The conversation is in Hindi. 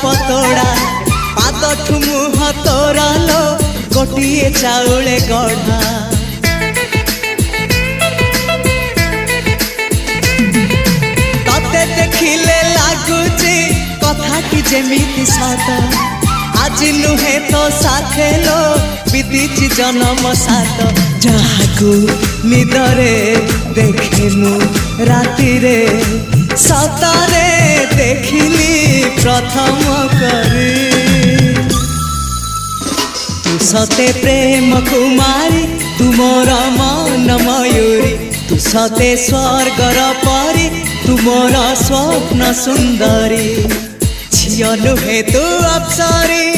पतोड़ा पादठु मुह तोरा लो गोटिए चाउले गढ़ा तते देखिले लागुची कथाटी जेमिति सत आज नुहे तो साथे लो विदिची जन्म सात जहाकू निदरे देखिमु राति रे सतारे देखिली प्रथम करी तू सते प्रेम कुमारी तू मोर मन मयूरी तू सते स्वर्गर परी तू मोर स्वप्न सुंदरी झियो नुहे तू अप्सरी।